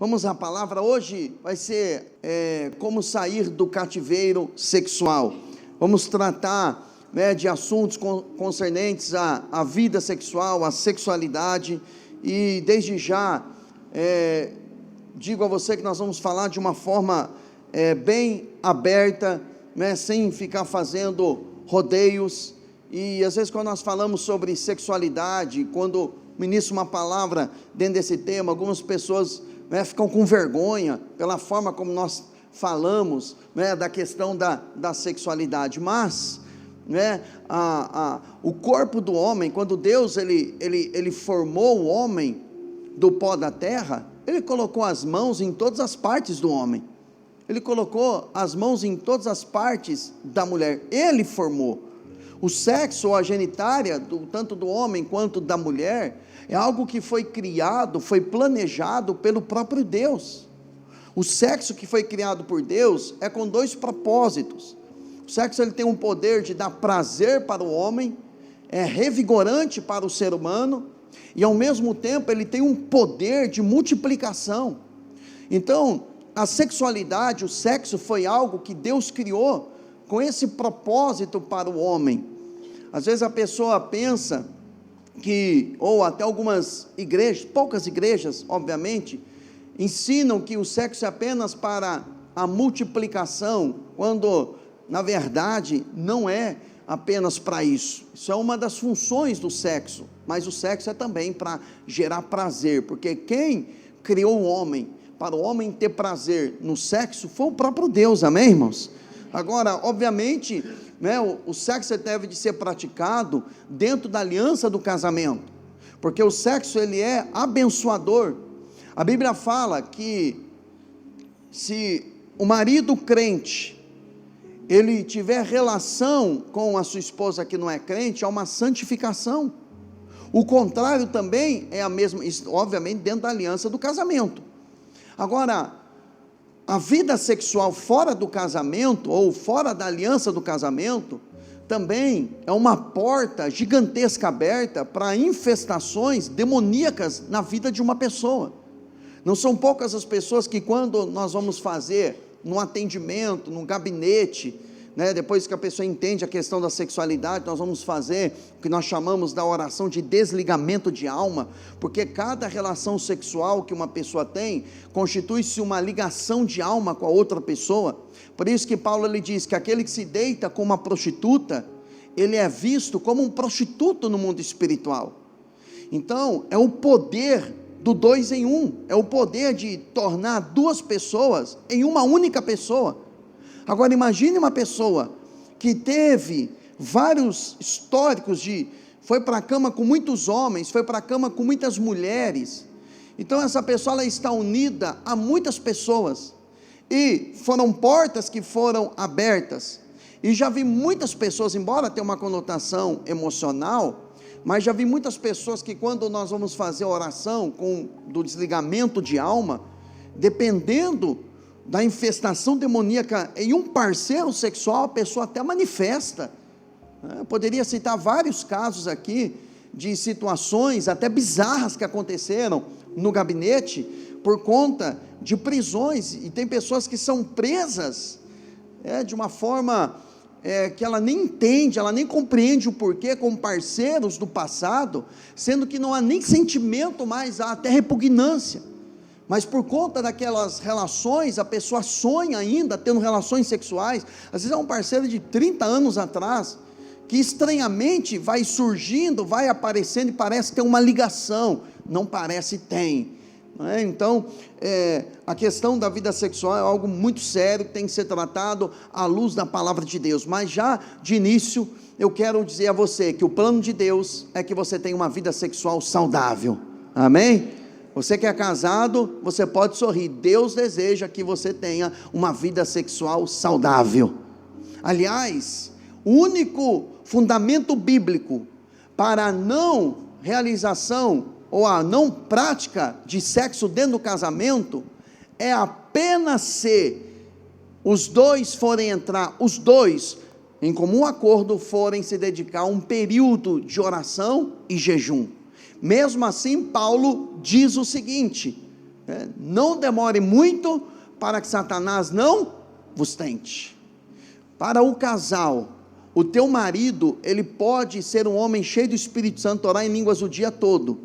Vamos à palavra. Hoje vai ser como sair do cativeiro sexual. Vamos tratar de assuntos concernentes à vida sexual, à sexualidade. E desde já digo a você que nós vamos falar de uma forma bem aberta, sem ficar fazendo rodeios. E às vezes quando nós falamos sobre sexualidade, quando ministro uma palavra dentro desse tema, algumas pessoas ficam com vergonha pela forma como nós falamos da questão da sexualidade. Mas o corpo do homem, quando Deus ele formou o homem do pó da terra, Ele colocou as mãos em todas as partes do homem, Ele colocou as mãos em todas as partes da mulher, Ele formou. O sexo ou a genitária, tanto do homem quanto da mulher, é algo que foi criado, foi planejado pelo próprio Deus. O sexo que foi criado por Deus é com dois propósitos. O sexo ele tem um poder de dar prazer para o homem, é revigorante para o ser humano, e ao mesmo tempo ele tem um poder de multiplicação. Então, a sexualidade, o sexo foi algo que Deus criou com esse propósito para o homem. Às vezes a pessoa pensa que, ou até algumas igrejas, poucas igrejas, obviamente, ensinam que o sexo é apenas para a multiplicação, quando, na verdade, não é apenas para isso. Isso é uma das funções do sexo, mas o sexo é também para gerar prazer, porque quem criou o homem, para o homem ter prazer no sexo, foi o próprio Deus, amém, irmãos? Agora, obviamente, o sexo deve de ser praticado dentro da aliança do casamento, porque o sexo ele é abençoador. A Bíblia fala que se o marido crente, ele tiver relação com a sua esposa que não é crente, há uma santificação. O contrário também é a mesma, obviamente dentro da aliança do casamento. Agora, a vida sexual fora do casamento, ou fora da aliança do casamento, também é uma porta gigantesca aberta para infestações demoníacas na vida de uma pessoa. Não são poucas as pessoas que, quando nós vamos fazer num atendimento, num gabinete, depois que a pessoa entende a questão da sexualidade, nós vamos fazer o que nós chamamos da oração de desligamento de alma, porque cada relação sexual que uma pessoa tem, constitui-se uma ligação de alma com a outra pessoa. Por isso que Paulo ele diz que aquele que se deita com uma prostituta, ele é visto como um prostituto no mundo espiritual. Então, é o poder do 2 em 1, é o poder de tornar duas pessoas em uma única pessoa. Agora imagine uma pessoa que teve vários históricos foi para a cama com muitos homens, foi para a cama com muitas mulheres. Então essa pessoa ela está unida a muitas pessoas, e foram portas que foram abertas. E já vi muitas pessoas, embora tenha uma conotação emocional, mas já vi muitas pessoas que, quando nós vamos fazer a oração do desligamento de alma, dependendo da infestação demoníaca em um parceiro sexual, a pessoa até manifesta. Eu poderia citar vários casos aqui, de situações até bizarras que aconteceram no gabinete, por conta de prisões, e tem pessoas que são presas, de uma forma que ela nem entende, ela nem compreende o porquê, como parceiros do passado, sendo que não há nem sentimento mais, há até repugnância, mas por conta daquelas relações, a pessoa sonha ainda tendo relações sexuais. Às vezes é um parceiro de 30 anos atrás, que estranhamente vai surgindo, vai aparecendo e parece ter uma ligação, não parece, tem. Então, a questão da vida sexual é algo muito sério, que tem que ser tratado à luz da palavra de Deus. Mas já de início, eu quero dizer a você que o plano de Deus é que você tenha uma vida sexual saudável, amém? Você que é casado, você pode sorrir, Deus deseja que você tenha uma vida sexual saudável. Aliás, o único fundamento bíblico para a não realização ou a não prática de sexo dentro do casamento, é apenas se os dois forem entrar, os dois em comum acordo forem se dedicar a um período de oração e jejum. Mesmo assim, Paulo diz o seguinte, Não demore muito para que Satanás não vos tente. Para o casal, o teu marido, ele pode ser um homem cheio do Espírito Santo, orar em línguas o dia todo,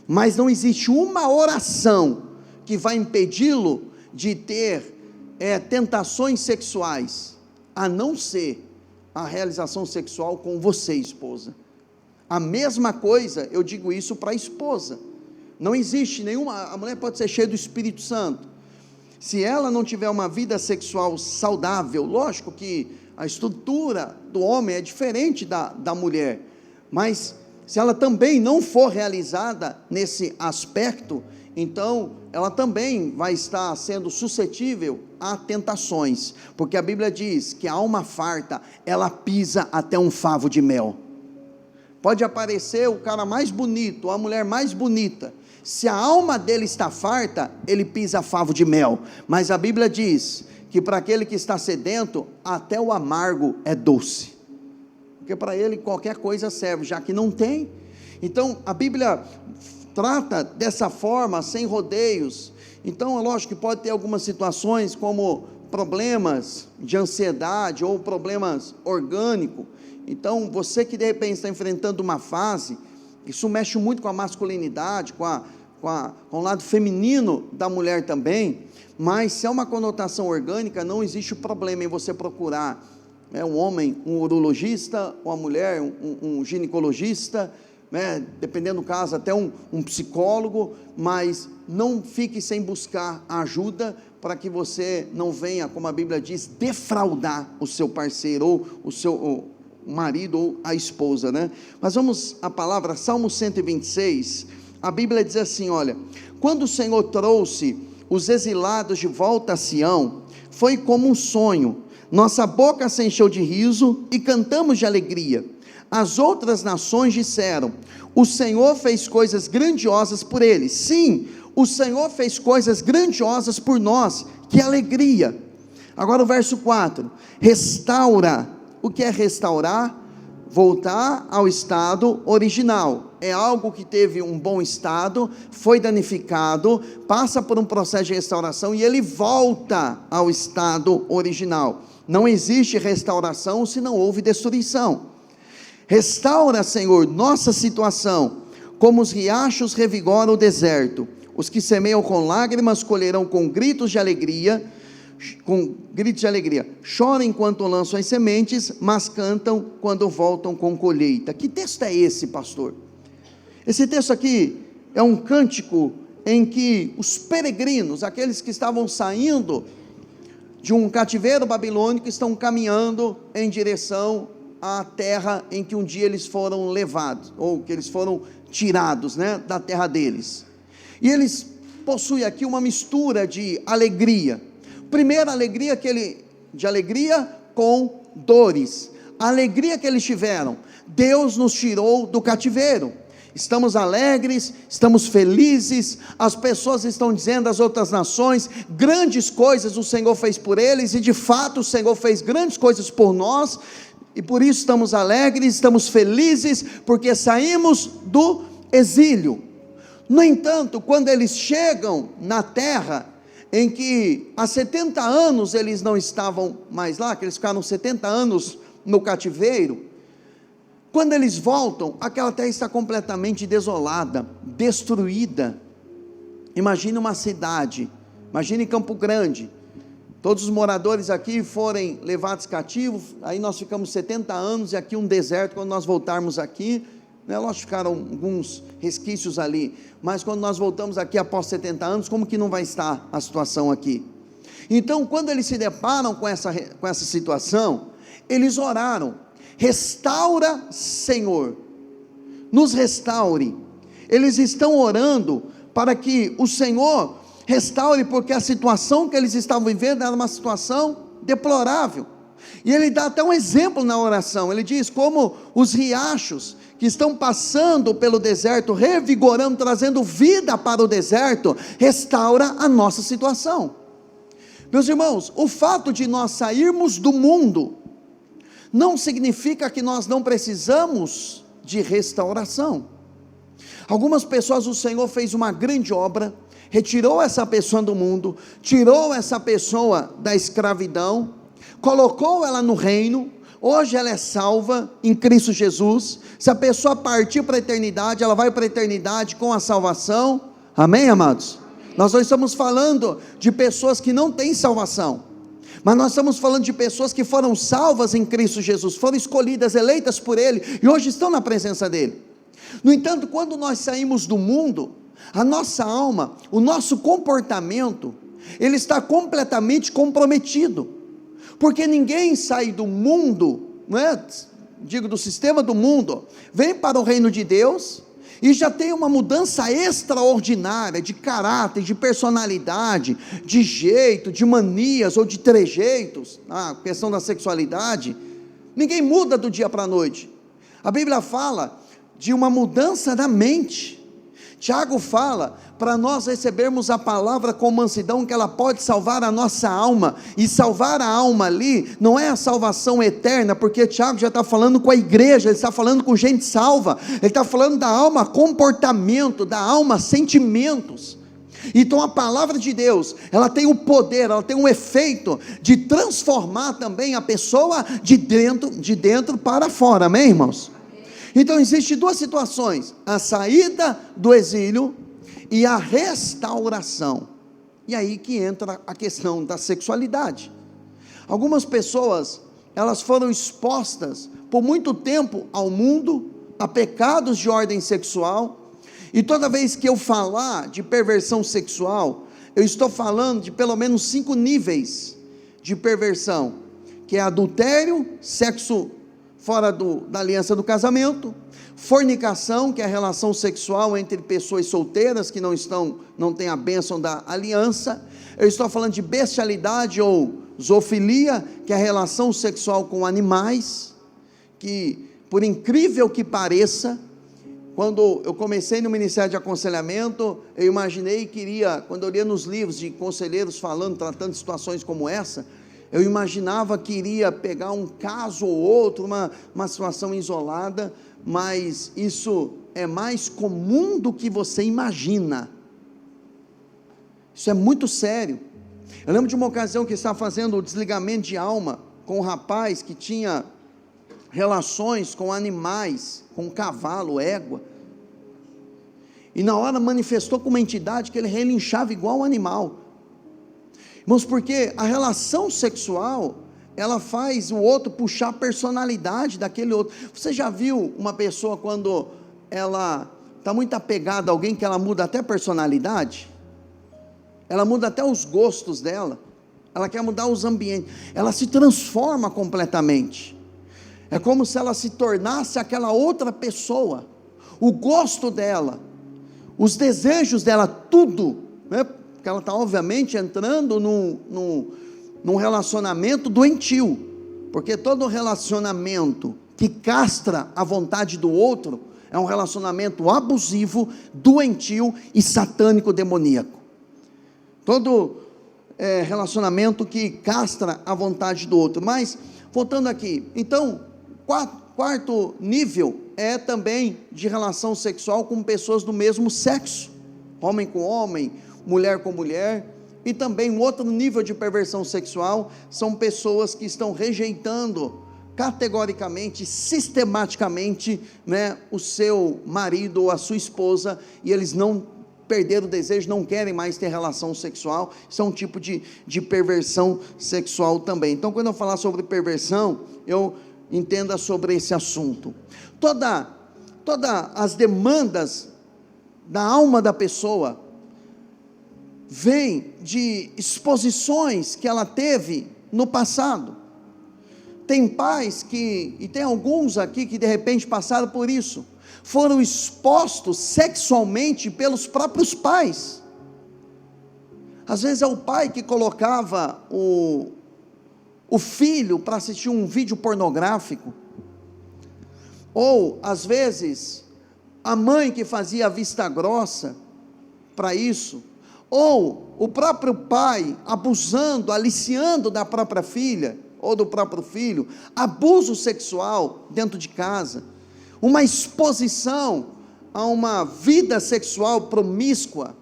mas não existe uma oração que vai impedi-lo de ter tentações sexuais, a não ser a realização sexual com você, esposa. A mesma coisa, eu digo isso para a esposa. Não existe nenhuma, a mulher pode ser cheia do Espírito Santo, se ela não tiver uma vida sexual saudável, lógico que a estrutura do homem é diferente da mulher, mas se ela também não for realizada nesse aspecto, então ela também vai estar sendo suscetível a tentações, porque a Bíblia diz que a alma farta, ela pisa até um favo de mel. Pode aparecer o cara mais bonito, a mulher mais bonita, se a alma dele está farta, ele pisa favo de mel, mas a Bíblia diz que para aquele que está sedento, até o amargo é doce, porque para ele qualquer coisa serve, já que não tem. Então a Bíblia trata dessa forma, sem rodeios. Então é lógico que pode ter algumas situações como problemas de ansiedade ou problemas orgânicos. Então você que de repente está enfrentando uma fase, isso mexe muito com a masculinidade, com o lado feminino da mulher também, mas se é uma conotação orgânica, não existe problema em você procurar um homem, um urologista, ou a mulher, um ginecologista, dependendo do caso, até um psicólogo, mas não fique sem buscar ajuda, para que você não venha, como a Bíblia diz, defraudar o seu parceiro, ou o seu marido, ou a esposa, Mas vamos à palavra, Salmo 126, a Bíblia diz assim, olha, quando o Senhor trouxe os exilados de volta a Sião, foi como um sonho, nossa boca se encheu de riso, e cantamos de alegria. As outras nações disseram, o Senhor fez coisas grandiosas por eles. Sim, o Senhor fez coisas grandiosas por nós, que alegria. Agora o verso 4, restaura. O que é restaurar? Voltar ao estado original, é algo que teve um bom estado, foi danificado, passa por um processo de restauração, e ele volta ao estado original. Não existe restauração se não houve destruição. Restaura, Senhor, nossa situação, como os riachos revigoram o deserto. Os que semeiam com lágrimas colherão com gritos de alegria. Choram enquanto lançam as sementes, mas cantam quando voltam com colheita. Que texto é esse, pastor? Esse texto aqui é um cântico em que os peregrinos, aqueles que estavam saindo de um cativeiro babilônico, estão caminhando em direção à terra em que um dia eles foram levados, ou que eles foram tirados, da terra deles, e eles possuem aqui uma mistura de alegria. Primeira alegria de alegria com dores, a alegria que eles tiveram, Deus nos tirou do cativeiro, estamos alegres, estamos felizes, as pessoas estão dizendo, as outras nações, grandes coisas o Senhor fez por eles, e de fato o Senhor fez grandes coisas por nós, e por isso estamos alegres, estamos felizes, porque saímos do exílio. No entanto, quando eles chegam na terra, em que há 70 anos eles não estavam mais lá, que eles ficaram 70 anos no cativeiro, quando eles voltam, aquela terra está completamente desolada, destruída. Imagine uma cidade, imagine Campo Grande, todos os moradores aqui forem levados cativos, aí nós ficamos 70 anos, e aqui um deserto. Quando nós voltarmos aqui, lógico, ficaram alguns resquícios ali, mas quando nós voltamos aqui após 70 anos, como que não vai estar a situação aqui? Então, quando eles se deparam com essa situação, eles oraram, restaura, Senhor, nos restaure. Eles estão orando para que o Senhor restaure, porque a situação que eles estavam vivendo era uma situação deplorável, e ele dá até um exemplo na oração, ele diz, como os riachos que estão passando pelo deserto, revigorando, trazendo vida para o deserto, restaura a nossa situação. Meus irmãos, o fato de nós sairmos do mundo, não significa que nós não precisamos de restauração. Algumas pessoas, o Senhor fez uma grande obra, retirou essa pessoa do mundo, tirou essa pessoa da escravidão, colocou ela no reino. Hoje ela é salva em Cristo Jesus. Se a pessoa partir para a eternidade, ela vai para a eternidade com a salvação. Amém, amados? Nós não estamos falando de pessoas que não têm salvação, mas nós estamos falando de pessoas que foram salvas em Cristo Jesus, foram escolhidas, eleitas por Ele, e hoje estão na presença dEle. No entanto, quando nós saímos do mundo, a nossa alma, o nosso comportamento, ele está completamente comprometido, porque ninguém sai do mundo, não é? Digo, do sistema do mundo, vem para o reino de Deus, e já tem uma mudança extraordinária, de caráter, de personalidade, de jeito, de manias, ou de trejeitos, a questão da sexualidade. Ninguém muda do dia para a noite. A Bíblia fala de uma mudança da mente. Tiago fala para nós recebermos a palavra com mansidão, que ela pode salvar a nossa alma, e salvar a alma ali, não é a salvação eterna, porque Tiago já está falando com a igreja, ele está falando com gente salva, ele está falando da alma comportamento, da alma sentimentos. Então a palavra de Deus, ela tem o poder, ela tem um efeito de transformar também a pessoa de dentro para fora, amém, irmãos? Então existem duas situações: a saída do exílio e a restauração. E aí que entra a questão da sexualidade. Algumas pessoas, elas foram expostas por muito tempo ao mundo, a pecados de ordem sexual, e toda vez que eu falar de perversão sexual, eu estou falando de pelo menos 5 níveis de perversão, que é adultério, sexo fora da aliança do casamento, fornicação, que é a relação sexual entre pessoas solteiras que não têm a bênção da aliança. Eu estou falando de bestialidade ou zoofilia, que é a relação sexual com animais, que por incrível que pareça, quando eu comecei no ministério de aconselhamento, eu imaginei que quando eu lia nos livros de conselheiros tratando de situações como essa, eu imaginava que iria pegar um caso ou outro, uma situação isolada, mas isso é mais comum do que você imagina. Isso é muito sério. Eu lembro de uma ocasião que estava fazendo o desligamento de alma com um rapaz que tinha relações com animais, com cavalo, égua, e na hora manifestou com uma entidade que ele relinchava igual um animal. Irmãos, porque a relação sexual, ela faz o outro puxar a personalidade daquele outro. Você já viu uma pessoa quando ela está muito apegada a alguém, que ela muda até a personalidade? Ela muda até os gostos dela, ela quer mudar os ambientes, ela se transforma completamente. É como se ela se tornasse aquela outra pessoa, o gosto dela, os desejos dela, tudo, né? Porque ela está obviamente entrando num relacionamento doentio, porque todo relacionamento que castra a vontade do outro, é um relacionamento abusivo, doentio e satânico demoníaco. Todo relacionamento que castra a vontade do outro. Mas, voltando aqui, então, quarto nível é também de relação sexual com pessoas do mesmo sexo, homem com homem, mulher com mulher. E também um outro nível de perversão sexual são pessoas que estão rejeitando categoricamente, sistematicamente, né, o seu marido ou a sua esposa, e eles não perderam o desejo, não querem mais ter relação sexual. Isso é um tipo de perversão sexual também. Então, quando eu falar sobre perversão, eu entenda sobre esse assunto. Todas as demandas da alma da pessoa vem de exposições que ela teve no passado. Tem pais e tem alguns aqui que de repente passaram por isso, foram expostos sexualmente pelos próprios pais. Às vezes é o pai que colocava o filho para assistir um vídeo pornográfico, ou às vezes a mãe que fazia a vista grossa para isso, ou o próprio pai abusando, aliciando da própria filha, ou do próprio filho, abuso sexual dentro de casa, uma exposição a uma vida sexual promíscua,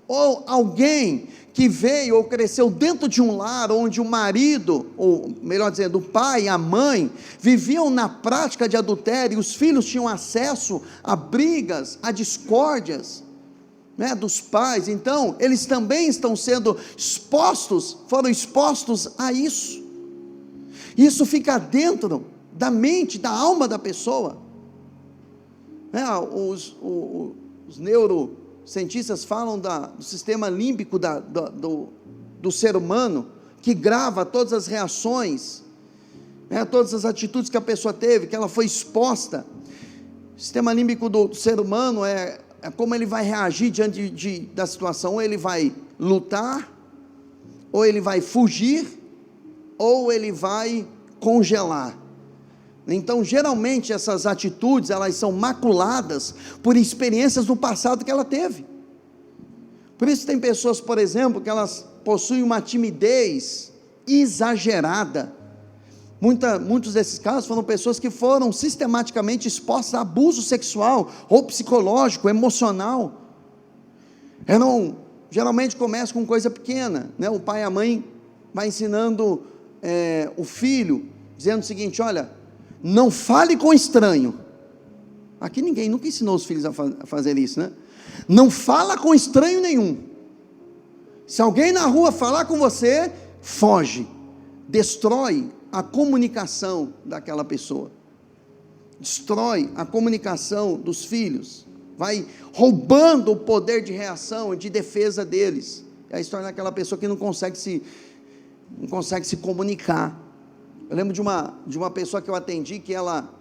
ou alguém que veio ou cresceu dentro de um lar onde o marido, ou melhor dizendo, o pai e a mãe, viviam na prática de adultério, e os filhos tinham acesso a brigas, a discórdias, né, dos pais. Então eles também estão sendo expostos, foram expostos a isso. Isso fica dentro da mente, da alma da pessoa. Os neurocientistas falam do sistema límbico do ser humano, que grava todas as reações, todas as atitudes que a pessoa teve, que ela foi exposta. O sistema límbico do ser humano é como ele vai reagir diante da situação. Ou ele vai lutar, ou ele vai fugir, ou ele vai congelar. Então, geralmente, essas atitudes, elas são maculadas por experiências do passado que ela teve. Por isso tem pessoas, por exemplo, que elas possuem uma timidez exagerada. Muitos desses casos foram pessoas que foram sistematicamente expostas a abuso sexual, ou psicológico, emocional. Geralmente começa com coisa pequena, né? O pai e a mãe vai ensinando o filho, dizendo o seguinte: olha, não fale com estranho. Aqui ninguém nunca ensinou os filhos a fazer isso, né? Não fala com estranho nenhum. Se alguém na rua falar com você, foge. Destrói a comunicação daquela pessoa. Destrói a comunicação dos filhos. Vai roubando o poder de reação e de defesa deles. Aí se torna aquela pessoa que não consegue se comunicar. Eu lembro de uma pessoa que eu atendi, que ela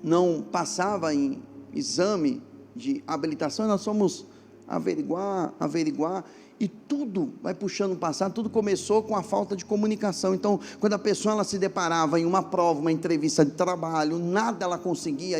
não passava em exame de habilitação, e nós fomos averiguar, e tudo vai puxando o passado. Tudo começou com a falta de comunicação. Então, quando a pessoa ela se deparava em uma prova, uma entrevista de trabalho, nada ela conseguia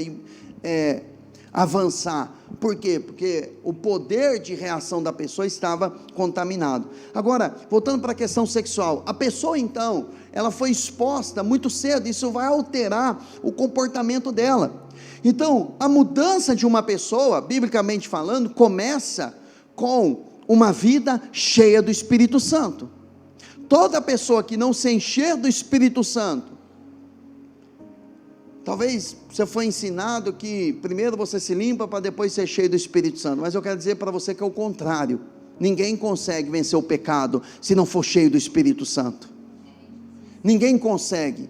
avançar. Por quê? Porque o poder de reação da pessoa estava contaminado. Agora, voltando para a questão sexual, a pessoa então, ela foi exposta muito cedo, isso vai alterar o comportamento dela. Então, a mudança de uma pessoa, biblicamente falando, começa com uma vida cheia do Espírito Santo. Toda pessoa que não se encher do Espírito Santo, talvez você foi ensinado que primeiro você se limpa para depois ser cheio do Espírito Santo, mas eu quero dizer para você que é o contrário. Ninguém consegue vencer o pecado se não for cheio do Espírito Santo. Ninguém consegue.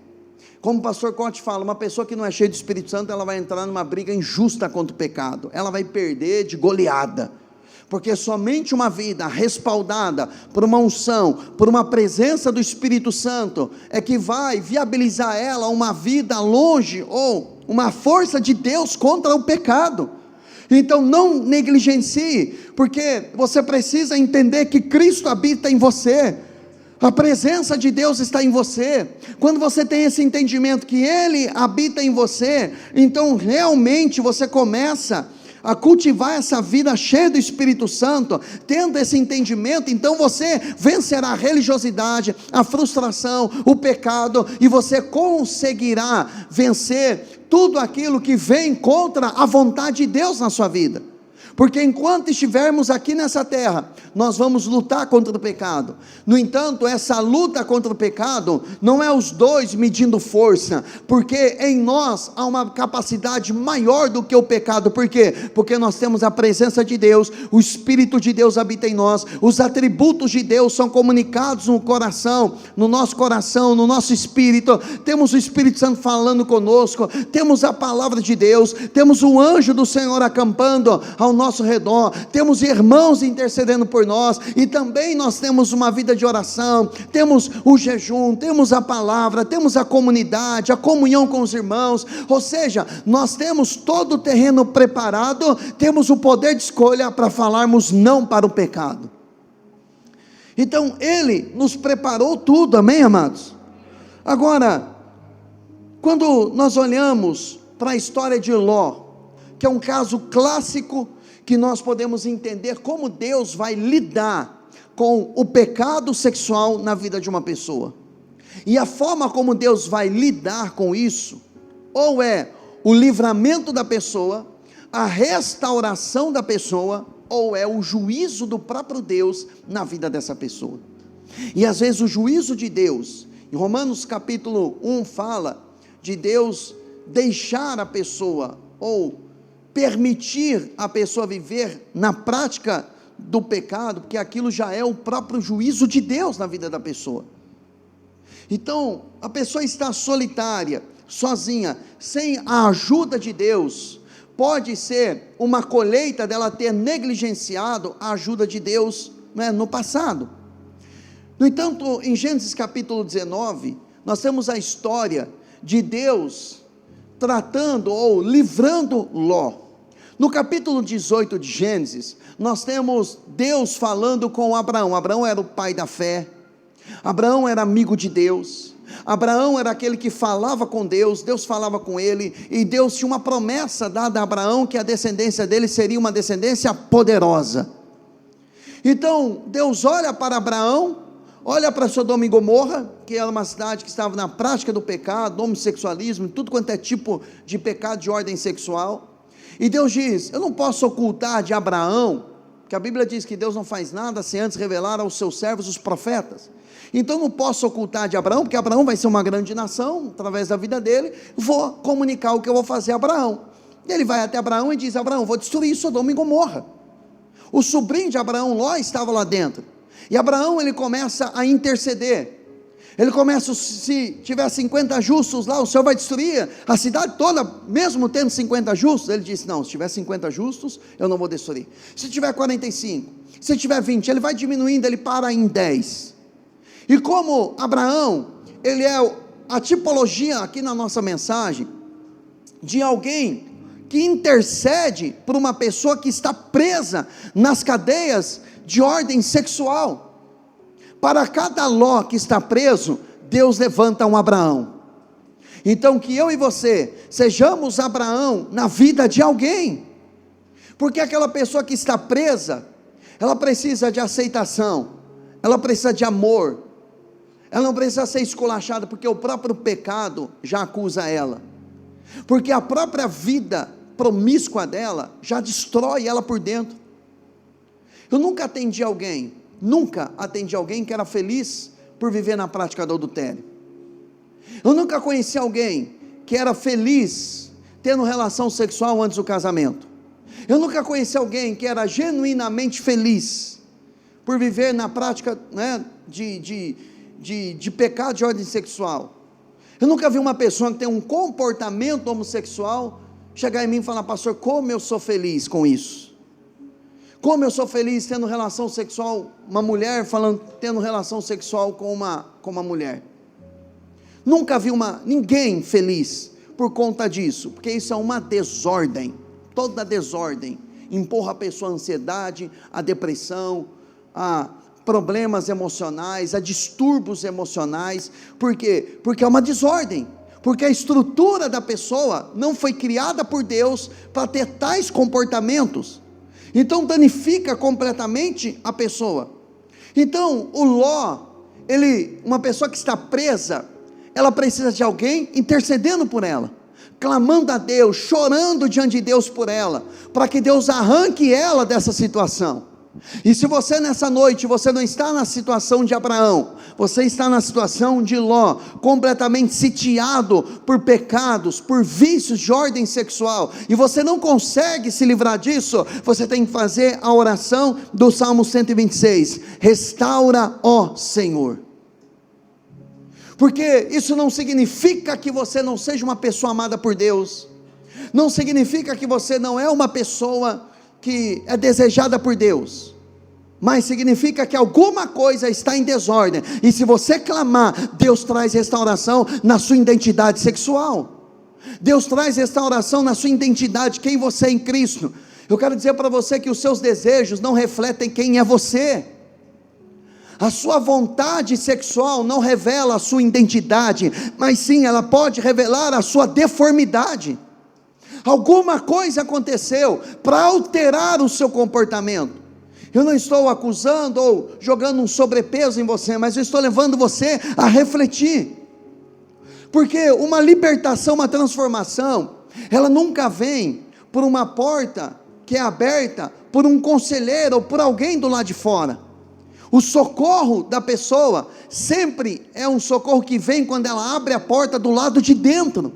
Como o pastor Cote fala, uma pessoa que não é cheia do Espírito Santo, ela vai entrar numa briga injusta contra o pecado, ela vai perder de goleada, porque somente uma vida respaldada por uma unção, por uma presença do Espírito Santo, é que vai viabilizar ela uma vida longe, ou uma força de Deus contra o pecado. Então não negligencie, porque você precisa entender que Cristo habita em você, a presença de Deus está em você. Quando você tem esse entendimento que Ele habita em você, então realmente você começa a cultivar essa vida cheia do Espírito Santo. Tendo esse entendimento, então você vencerá a religiosidade, a frustração, o pecado, e você conseguirá vencer tudo aquilo que vem contra a vontade de Deus na sua vida. Porque enquanto estivermos aqui nessa terra, nós vamos lutar contra o pecado. No entanto, essa luta contra o pecado não é os dois medindo força, porque em nós há uma capacidade maior do que o pecado. Por quê? Porque nós temos a presença de Deus, o Espírito de Deus habita em nós, os atributos de Deus são comunicados no coração, no nosso espírito. Temos o Espírito Santo falando conosco, temos a palavra de Deus, temos o anjo do Senhor acampando ao nosso redor, temos irmãos intercedendo por nós, e também nós temos uma vida de oração, temos o jejum, temos a palavra, temos a comunidade, a comunhão com os irmãos. Ou seja, nós temos todo o terreno preparado, temos o poder de escolha para falarmos não para o pecado. Então Ele nos preparou tudo, amém, amados? Agora, quando nós olhamos para a história de Ló, que é um caso clássico, que nós podemos entender como Deus vai lidar com o pecado sexual na vida de uma pessoa, e a forma como Deus vai lidar com isso, ou é o livramento da pessoa, a restauração da pessoa, ou é o juízo do próprio Deus na vida dessa pessoa. E às vezes o juízo de Deus, em Romanos capítulo 1 fala de Deus deixar a pessoa, ou permitir a pessoa viver na prática do pecado, porque aquilo já é o próprio juízo de Deus na vida da pessoa. Então, a pessoa está solitária, sozinha, sem a ajuda de Deus, pode ser uma colheita dela ter negligenciado a ajuda de Deus, né, no passado. No entanto, em Gênesis capítulo 19, nós temos a história de Deus tratando ou livrando Ló. No capítulo 18 de Gênesis, nós temos Deus falando com Abraão. Abraão era o pai da fé, Abraão era amigo de Deus, Abraão era aquele que falava com Deus, Deus falava com ele, e Deus tinha uma promessa dada a Abraão, que a descendência dele seria uma descendência poderosa. Então, Deus olha para Abraão, olha para Sodoma e Gomorra, que era uma cidade que estava na prática do pecado, homossexualismo, tudo quanto é tipo de pecado de ordem sexual, e Deus diz: eu não posso ocultar de Abraão, porque a Bíblia diz que Deus não faz nada sem antes revelar aos seus servos os profetas. Então não posso ocultar de Abraão, porque Abraão vai ser uma grande nação, através da vida dele, vou comunicar o que eu vou fazer a Abraão. E ele vai até Abraão e diz: Abraão, vou destruir Sodoma e Gomorra. O sobrinho de Abraão, Ló, estava lá dentro, e Abraão, ele começa a interceder, ele começa: se tiver 50 justos lá, o Senhor vai destruir a cidade toda, mesmo tendo 50 justos? Ele disse: não, se tiver 50 justos, eu não vou destruir. Se tiver 45, se tiver 20, ele vai diminuindo, ele para em 10, e como Abraão, ele é a tipologia aqui na nossa mensagem, de alguém que intercede por uma pessoa que está presa nas cadeias de ordem sexual. Para cada Ló que está preso, Deus levanta um Abraão. Então que eu e você sejamos Abraão na vida de alguém, porque aquela pessoa que está presa, ela precisa de aceitação, ela precisa de amor, ela não precisa ser esculachada, porque o próprio pecado já acusa ela, porque a própria vida promíscua dela já destrói ela por dentro. Eu nunca atendi alguém que era feliz por viver na prática do adultério. Eu nunca conheci alguém que era feliz tendo relação sexual antes do casamento. Eu nunca conheci alguém que era genuinamente feliz por viver na prática, né, de pecado de ordem sexual. Eu nunca vi uma pessoa que tem um comportamento homossexual chegar em mim e falar: pastor, como eu sou feliz com isso. Como eu sou feliz tendo relação sexual, uma mulher tendo relação sexual com uma mulher. Nunca vi ninguém feliz por conta disso, porque isso é uma desordem. Toda desordem empurra a pessoa à ansiedade, à depressão, a problemas emocionais, a distúrbios emocionais. Por quê? Porque é uma desordem, porque a estrutura da pessoa não foi criada por Deus para ter tais comportamentos. Então danifica completamente a pessoa. Então o Ló, uma pessoa que está presa, ela precisa de alguém intercedendo por ela, clamando a Deus, chorando diante de Deus por ela, para que Deus arranque ela dessa situação. E se você nessa noite, você não está na situação de Abraão, você está na situação de Ló, completamente sitiado por pecados, por vícios de ordem sexual, e você não consegue se livrar disso, você tem que fazer a oração do Salmo 126, restaura, ó Senhor. Porque isso não significa que você não seja uma pessoa amada por Deus, não significa que você não é uma pessoa que é desejada por Deus, mas significa que alguma coisa está em desordem, e se você clamar, Deus traz restauração na sua identidade sexual, Deus traz restauração na sua identidade, quem você é em Cristo. Eu quero dizer para você que os seus desejos não refletem quem é você, a sua vontade sexual não revela a sua identidade, mas sim, ela pode revelar a sua deformidade. Alguma coisa aconteceu para alterar o seu comportamento. Eu não estou acusando ou jogando um sobrepeso em você, mas eu estou levando você a refletir, porque uma libertação, uma transformação, ela nunca vem por uma porta que é aberta por um conselheiro ou por alguém do lado de fora. O socorro da pessoa sempre é um socorro que vem quando ela abre a porta do lado de dentro.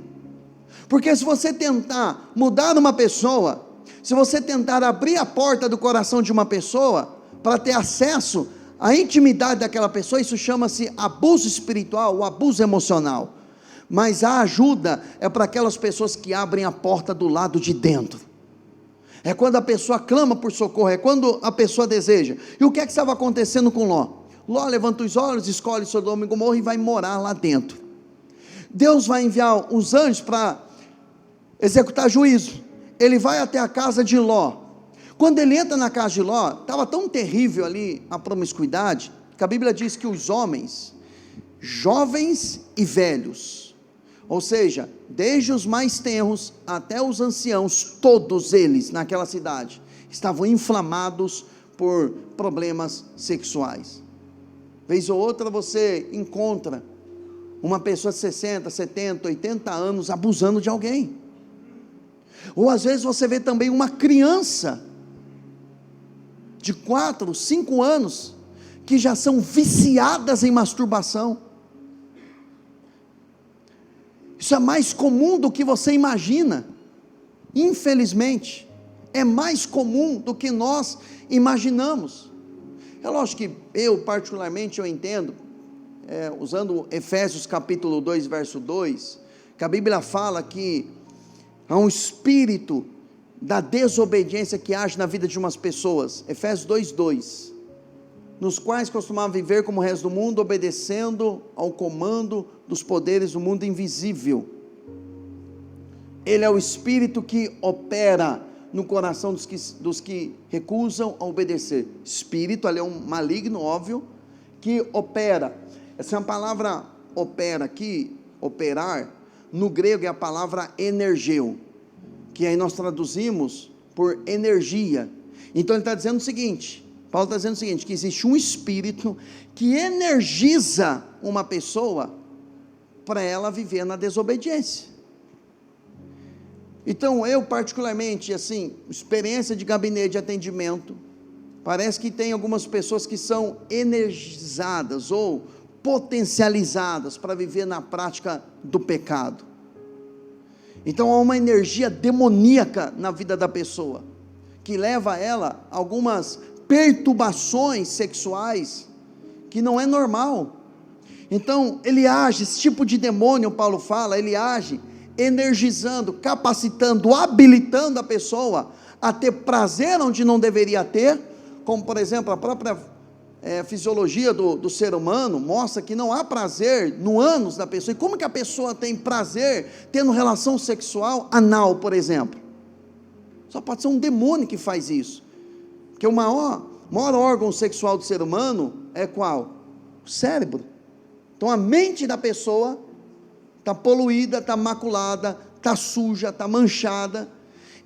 Porque se você tentar mudar uma pessoa, se você tentar abrir a porta do coração de uma pessoa, para ter acesso à intimidade daquela pessoa, isso chama-se abuso espiritual, ou abuso emocional. Mas a ajuda é para aquelas pessoas que abrem a porta do lado de dentro. É quando a pessoa clama por socorro, é quando a pessoa deseja. E o que é que estava acontecendo com Ló? Ló levanta os olhos, escolhe Sodoma e Gomorra e vai morar lá dentro. Deus vai enviar os anjos para executar juízo. Ele vai até a casa de Ló. Quando ele entra na casa de Ló, estava tão terrível ali a promiscuidade, que a Bíblia diz que os homens, jovens e velhos, ou seja, desde os mais tenros até os anciãos, todos eles naquela cidade, estavam inflamados por problemas sexuais. Vez ou outra você encontra uma pessoa de 60, 70, 80 anos abusando de alguém. Ou às vezes você vê também uma criança de 4, 5 anos, que já são viciadas em masturbação. Isso é mais comum do que você imagina, infelizmente, é mais comum do que nós imaginamos. É lógico que eu particularmente, eu entendo, usando Efésios capítulo 2, verso 2, que a Bíblia fala que há um espírito da desobediência que age na vida de umas pessoas, Efésios 2, 2, nos quais costumavam viver como o resto do mundo, obedecendo ao comando dos poderes do mundo invisível. Ele é o espírito que opera no coração dos que recusam a obedecer. Espírito, ali é um maligno, óbvio, que opera. Essa é uma palavra opera aqui, operar, no grego é a palavra energeu, que aí nós traduzimos por energia. Então ele está dizendo o seguinte, Paulo está dizendo o seguinte, que existe um espírito que energiza uma pessoa para ela viver na desobediência. Então eu particularmente, assim, experiência de gabinete de atendimento, parece que tem algumas pessoas que são energizadas ou potencializadas para viver na prática do pecado. Então há uma energia demoníaca na vida da pessoa, que leva ela a algumas perturbações sexuais, que não é normal. Então ele age, esse tipo de demônio, Paulo fala, ele age energizando, capacitando, habilitando a pessoa a ter prazer onde não deveria ter, como por exemplo a própria fisiologia do ser humano mostra que não há prazer no ânus da pessoa. E como que a pessoa tem prazer tendo relação sexual anal, por exemplo? Só pode ser um demônio que faz isso, porque o maior órgão sexual do ser humano é qual? O cérebro. Então a mente da pessoa está poluída, está maculada, está suja, está manchada.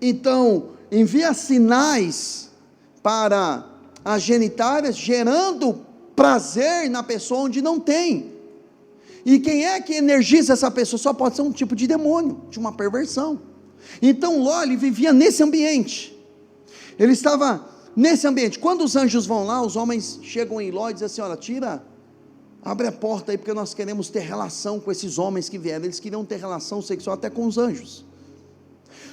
Então envia sinais para as genitárias, gerando prazer na pessoa onde não tem. E quem é que energiza essa pessoa? Só pode ser um tipo de demônio, de uma perversão. Então Ló, ele vivia nesse ambiente, ele estava nesse ambiente. Quando os anjos vão lá, os homens chegam em Ló e dizem assim: olha, abre a porta aí, porque nós queremos ter relação com esses homens que vieram. Eles queriam ter relação sexual até com os anjos.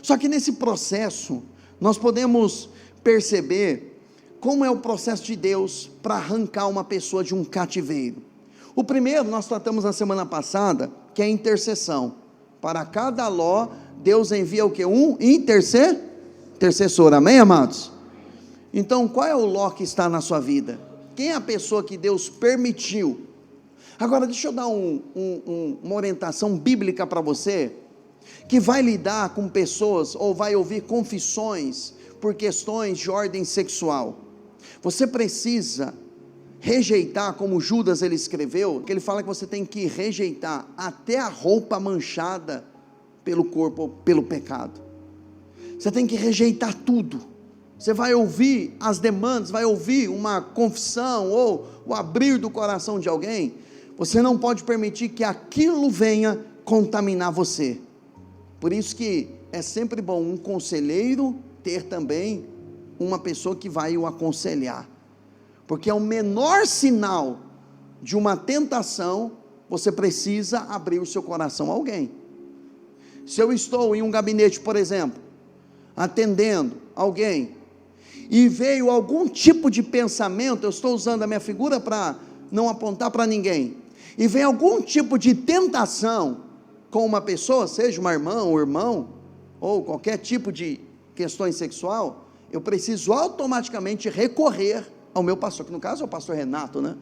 Só que nesse processo, nós podemos perceber como é o processo de Deus para arrancar uma pessoa de um cativeiro. O primeiro, nós tratamos na semana passada, que é a intercessão. Para cada Ló, Deus envia o que? Um intercessor, amém, amados? Então, qual é o Ló que está na sua vida? Quem é a pessoa que Deus permitiu? Agora, deixa eu dar uma orientação bíblica para você, que vai lidar com pessoas, ou vai ouvir confissões, por questões de ordem sexual. Você precisa rejeitar, como Judas ele escreveu, que ele fala que você tem que rejeitar até a roupa manchada pelo corpo, pelo pecado. Você tem que rejeitar tudo. Você vai ouvir as demandas, vai ouvir uma confissão, ou o abrir do coração de alguém, você não pode permitir que aquilo venha contaminar você. Por isso que é sempre bom um conselheiro ter também uma pessoa que vai o aconselhar, porque é o menor sinal de uma tentação, você precisa abrir o seu coração a alguém. Se eu estou em um gabinete, por exemplo, atendendo alguém, e veio algum tipo de pensamento, eu estou usando a minha figura para não apontar para ninguém, e vem algum tipo de tentação com uma pessoa, seja uma irmã ou irmão, ou qualquer tipo de questões sexual, eu preciso automaticamente recorrer ao meu pastor, que no caso é o pastor Renato, né?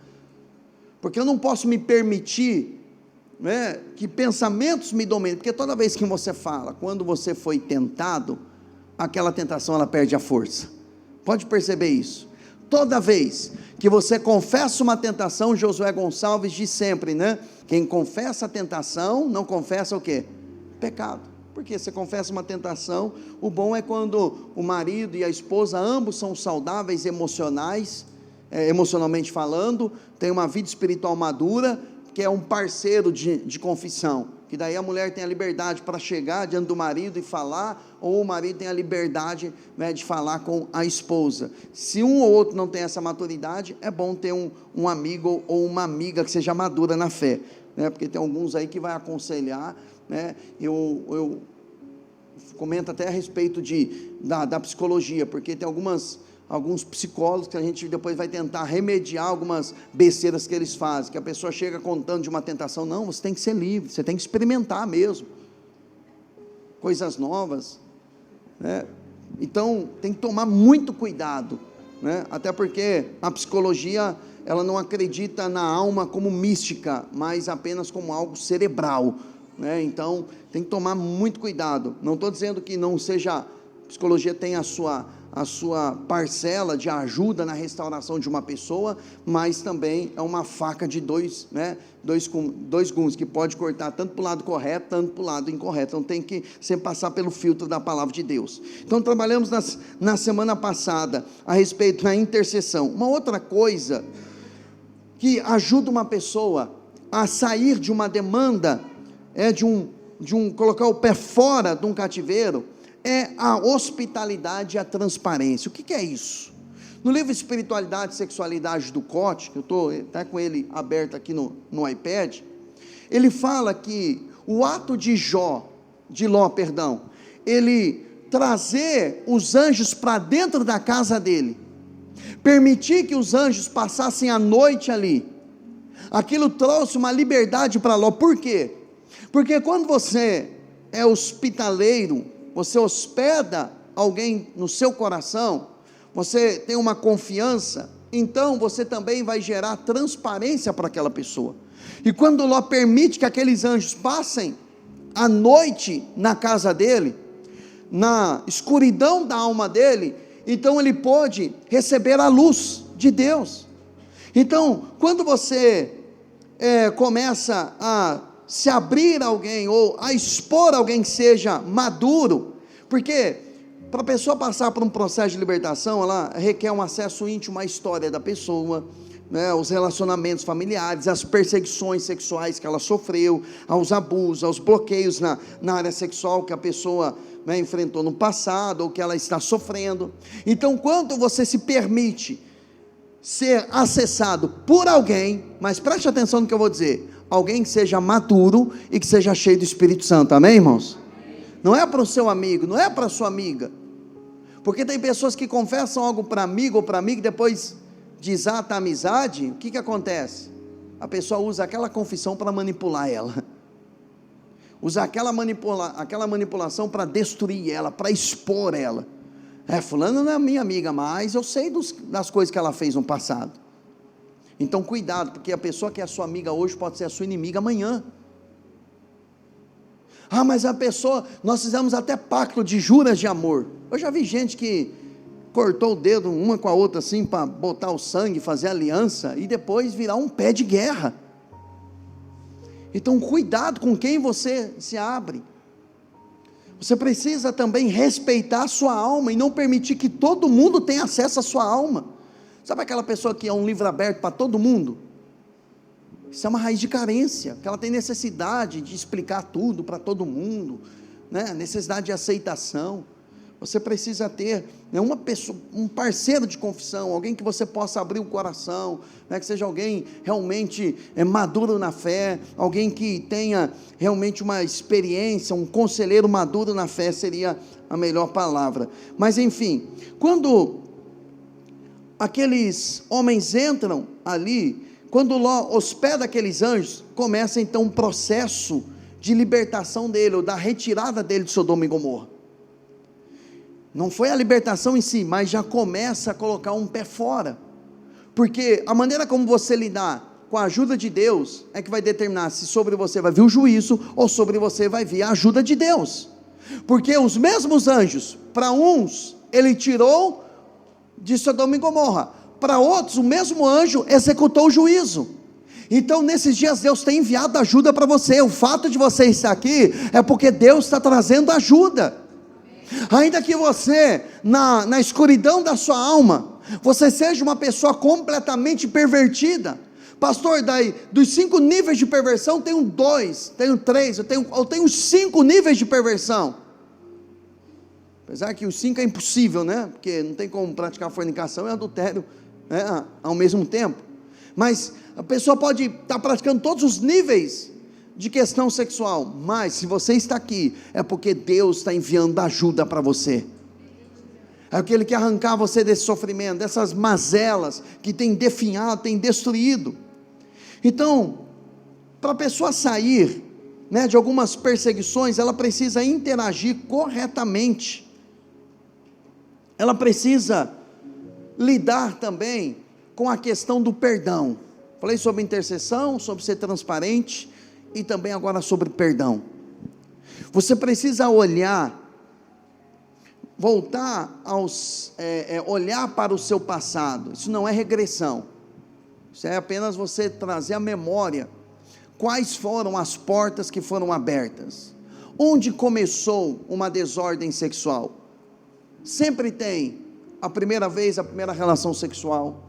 Porque eu não posso me permitir, né, que pensamentos me dominem, porque toda vez que você fala, quando você foi tentado, aquela tentação ela perde a força. Pode perceber isso. Toda vez que você confessa uma tentação, Josué Gonçalves diz sempre, né? Quem confessa a tentação, não confessa o quê? Pecado. Porque você confessa uma tentação, o bom é quando o marido e a esposa, ambos são saudáveis emocionalmente falando, tem uma vida espiritual madura, que é um parceiro de confissão, que daí a mulher tem a liberdade para chegar diante do marido e falar, ou o marido tem a liberdade, né, de falar com a esposa. Se um ou outro não tem essa maturidade, é bom ter um amigo ou uma amiga que seja madura na fé, né, porque tem alguns aí que vai aconselhar, né, eu comento até a respeito da psicologia, porque tem alguns psicólogos que a gente depois vai tentar remediar algumas besteiras que eles fazem, que a pessoa chega contando de uma tentação. Não, você tem que ser livre, você tem que experimentar mesmo, coisas novas, né? Então, tem que tomar muito cuidado, né? Até porque a psicologia, ela não acredita na alma como mística, mas apenas como algo cerebral, né? Então, tem que tomar muito cuidado. Não estou dizendo que não seja, a psicologia tem a sua parcela de ajuda na restauração de uma pessoa, mas também é uma faca de dois gumes, que pode cortar tanto para o lado correto, tanto para o lado incorreto. Então tem que sempre passar pelo filtro da palavra de Deus. Então trabalhamos na semana passada a respeito da intercessão. Uma outra coisa que ajuda uma pessoa a sair de uma demanda, colocar o pé fora de um cativeiro, é a hospitalidade e a transparência. O que é isso? No livro Espiritualidade e Sexualidade do Cote, que eu estou até com ele aberto aqui no iPad, ele fala que o ato de Ló, ele trazer os anjos para dentro da casa dele, permitir que os anjos passassem a noite ali, aquilo trouxe uma liberdade para Ló. Por quê? Porque quando você é hospitaleiro, você hospeda alguém no seu coração, você tem uma confiança, então você também vai gerar transparência para aquela pessoa. E quando Ló permite que aqueles anjos passem a noite na casa dele, na escuridão da alma dele, então ele pôde receber a luz de Deus. Então, quando você começa a se abrir a alguém, ou a expor alguém que seja maduro, porque para a pessoa passar por um processo de libertação, ela requer um acesso íntimo à história da pessoa, né, os relacionamentos familiares, as perseguições sexuais que ela sofreu, aos abusos, aos bloqueios na área sexual que a pessoa, né, enfrentou no passado, ou que ela está sofrendo. Então, quando você se permite ser acessado por alguém, mas preste atenção no que eu vou dizer, alguém que seja maduro e que seja cheio do Espírito Santo, amém, irmãos? Não é para o seu amigo, não é para a sua amiga, porque tem pessoas que confessam algo para amigo ou para amiga, e depois desata a amizade. O que acontece? A pessoa usa aquela confissão para manipular ela, usa aquela manipulação para destruir ela, para expor ela. Fulano não é minha amiga, mas eu sei das coisas que ela fez no passado. Então cuidado, porque a pessoa que é a sua amiga hoje pode ser a sua inimiga amanhã. Mas a pessoa, nós fizemos até pacto de juras de amor. Eu já vi gente que cortou o dedo uma com a outra assim, para botar o sangue, fazer aliança, e depois virar um pé de guerra. Então cuidado com quem você se abre. Você precisa também respeitar a sua alma, e não permitir que todo mundo tenha acesso à sua alma. Sabe aquela pessoa que é um livro aberto para todo mundo? Isso é uma raiz de carência, que ela tem necessidade de explicar tudo para todo mundo, né? Necessidade de aceitação. Você precisa ter, né, uma pessoa, um parceiro de confissão, alguém que você possa abrir o coração, né, que seja alguém realmente maduro na fé, alguém que tenha realmente uma experiência, um conselheiro maduro na fé, seria a melhor palavra. Mas enfim, quando aqueles homens entram ali, quando Ló hospeda aqueles anjos, começa então um processo de libertação dele, ou da retirada dele de Sodoma e Gomorra. Não foi a libertação em si, mas já começa a colocar um pé fora, porque a maneira como você lidar com a ajuda de Deus, é que vai determinar se sobre você vai vir o juízo, ou sobre você vai vir a ajuda de Deus. Porque os mesmos anjos, para uns ele tirou de Sodoma e Gomorra, para outros o mesmo anjo executou o juízo. Então nesses dias Deus tem enviado ajuda para você. O fato de você estar aqui, é porque Deus está trazendo ajuda. Ainda que você, na escuridão da sua alma, você seja uma pessoa completamente pervertida. Pastor, daí, dos 5 níveis de perversão, tenho 2, tenho 3, eu tenho 5 níveis de perversão. Apesar que os 5 é impossível, né? Porque não tem como praticar fornicação e adultério, né, ao mesmo tempo. Mas a pessoa pode estar praticando todos os níveis de questão sexual, mas se você está aqui, é porque Deus está enviando ajuda para você. É que Ele quer arrancar você desse sofrimento, dessas mazelas que tem definhado, tem destruído. Então, para a pessoa sair, né, de algumas perseguições, ela precisa interagir corretamente. Ela precisa lidar também com a questão do perdão. Falei sobre intercessão, sobre ser transparente, e também agora sobre perdão. Você precisa olhar, voltar olhar para o seu passado. Isso não é regressão, isso é apenas você trazer à memória quais foram as portas que foram abertas, onde começou uma desordem sexual. Sempre tem a primeira vez, a primeira relação sexual,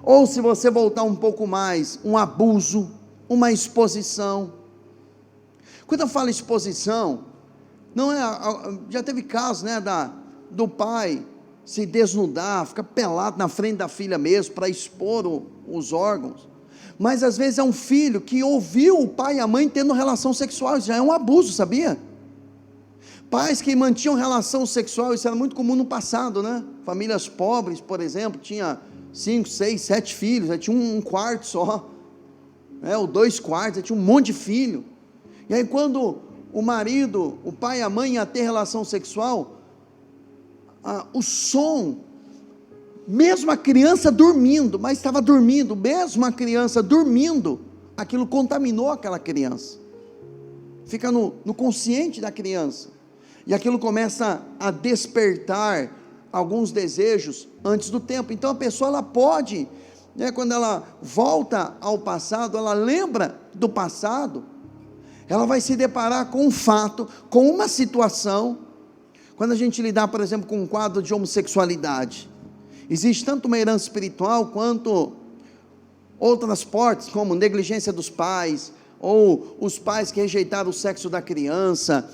ou se você voltar um pouco mais, um abuso, uma exposição. Quando eu falo exposição, não é, já teve casos, né, do pai se desnudar, ficar pelado na frente da filha mesmo, para expor os órgãos, mas às vezes é um filho que ouviu o pai e a mãe tendo relação sexual, isso já é um abuso, sabia? Pais que mantinham relação sexual, isso era muito comum no passado, né? Famílias pobres, por exemplo, tinha 5, 6, 7 filhos, aí tinha um quarto só, ou 2 quartos, tinha um monte de filho. E aí quando o marido, o pai e a mãe ia ter relação sexual, o som, mesmo a criança dormindo, mas estava dormindo, mesmo a criança dormindo, aquilo contaminou aquela criança, fica no consciente da criança, e aquilo começa a despertar alguns desejos antes do tempo. Então a pessoa, ela pode, quando ela volta ao passado, ela lembra do passado, ela vai se deparar com um fato, com uma situação. Quando a gente lidar, por exemplo, com um quadro de homossexualidade, existe tanto uma herança espiritual, quanto outras portas, como negligência dos pais, ou os pais que rejeitaram o sexo da criança,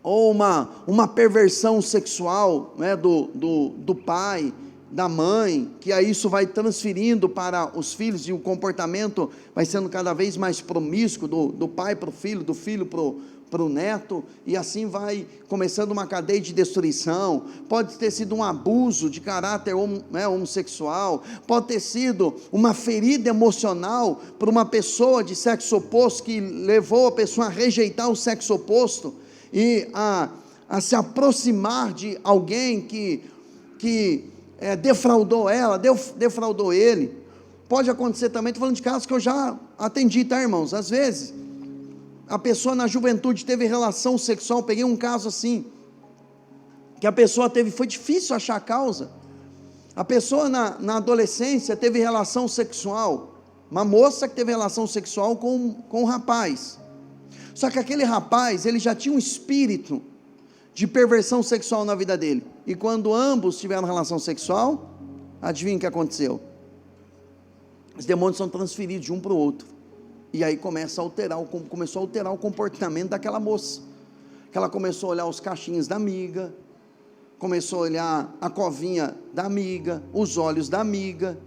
ou uma perversão sexual, né, do pai, da mãe, que aí isso vai transferindo para os filhos, e o comportamento vai sendo cada vez mais promíscuo, do pai para o filho, do filho para o neto, e assim vai começando uma cadeia de destruição. Pode ter sido um abuso de caráter homossexual, pode ter sido uma ferida emocional para uma pessoa de sexo oposto, que levou a pessoa a rejeitar o sexo oposto, e a se aproximar de alguém que defraudou ela, defraudou ele. Pode acontecer também, estou falando de casos que eu já atendi, tá, irmãos? Às vezes, a pessoa na juventude teve relação sexual, peguei um caso assim, que a pessoa teve, foi difícil achar a causa. A pessoa na adolescência teve relação sexual, uma moça que teve relação sexual com um rapaz, só que aquele rapaz, ele já tinha um espírito de perversão sexual na vida dele, e quando ambos tiveram relação sexual, adivinha o que aconteceu? Os demônios são transferidos de um para o outro, e aí começou a alterar o comportamento daquela moça, que ela começou a olhar os cachinhos da amiga, começou a olhar a covinha da amiga, os olhos da amiga,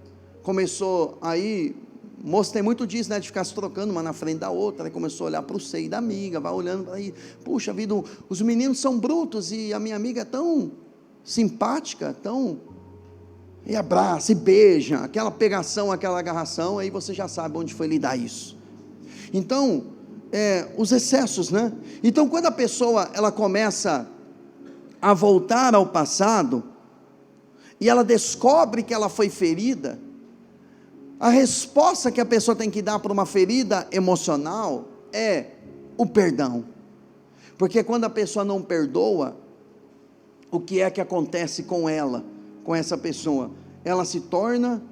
começou aí, moço tem muito disso, né, de ficar se trocando uma na frente da outra, aí começou a olhar para o seio da amiga, vai olhando para aí, puxa vida, os meninos são brutos, e a minha amiga é tão simpática, tão, e abraça, e beija, aquela pegação, aquela agarração, aí você já sabe onde foi lidar isso. Então, os excessos, né, então quando a pessoa, ela começa a voltar ao passado, e ela descobre que ela foi ferida, a resposta que a pessoa tem que dar para uma ferida emocional é o perdão, porque quando a pessoa não perdoa, o que é que acontece com ela, com essa pessoa? Ela se torna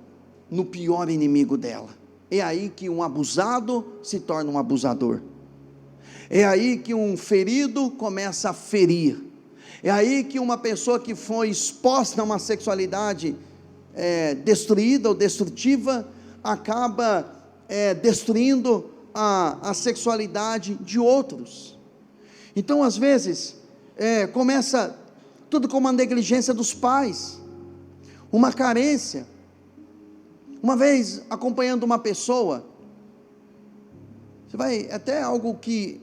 no pior inimigo dela, é aí que um abusado se torna um abusador, é aí que um ferido começa a ferir, é aí que uma pessoa que foi exposta a uma sexualidade destruída ou destrutiva, acaba destruindo a sexualidade de outros. Então às vezes, começa tudo com uma negligência dos pais, uma carência. Uma vez, acompanhando uma pessoa, você vai, até algo que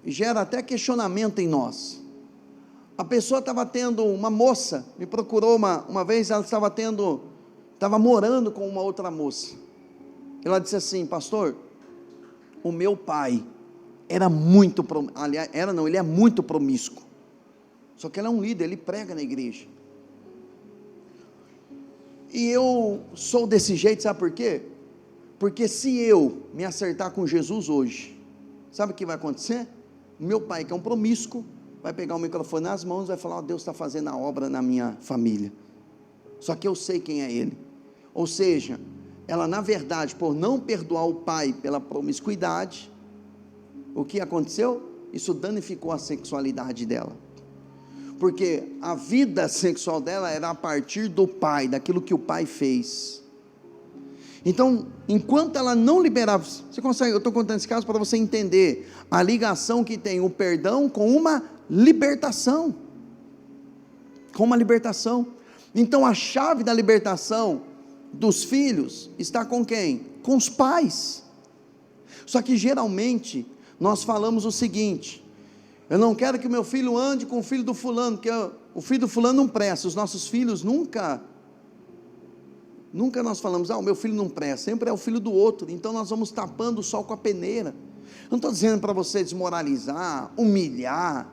gera até questionamento em nós, a pessoa estava tendo, uma moça me procurou uma vez, ela estava morando com uma outra moça, ela disse assim: pastor, o meu pai era muito, aliás, ele é muito promíscuo, só que ele é um líder, ele prega na igreja, e eu sou desse jeito, sabe por quê? Porque se eu me acertar com Jesus hoje, sabe o que vai acontecer? Meu pai, que é um promíscuo, vai pegar o microfone nas mãos e vai falar: Deus está fazendo a obra na minha família, só que eu sei quem é ele. Ou seja, ela na verdade, por não perdoar o pai pela promiscuidade, o que aconteceu? Isso danificou a sexualidade dela, porque a vida sexual dela era a partir do pai, daquilo que o pai fez. Então, enquanto ela não liberava, você consegue, eu estou contando esse caso para você entender a ligação que tem o perdão com uma libertação, então a chave da libertação dos filhos está com quem? Com os pais. Só que geralmente nós falamos o seguinte: eu não quero que o meu filho ande com o filho do fulano, porque o filho do fulano não presta. Os nossos filhos nunca nós falamos: o meu filho não presta, sempre é o filho do outro. Então nós vamos tapando o sol com a peneira. Eu não estou dizendo para você desmoralizar, humilhar,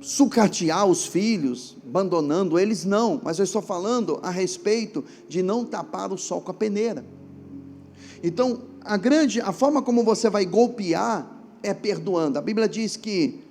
sucatear os filhos, abandonando eles, não, mas eu estou falando a respeito de não tapar o sol com a peneira. Então, a forma como você vai golpear é perdoando. A Bíblia diz que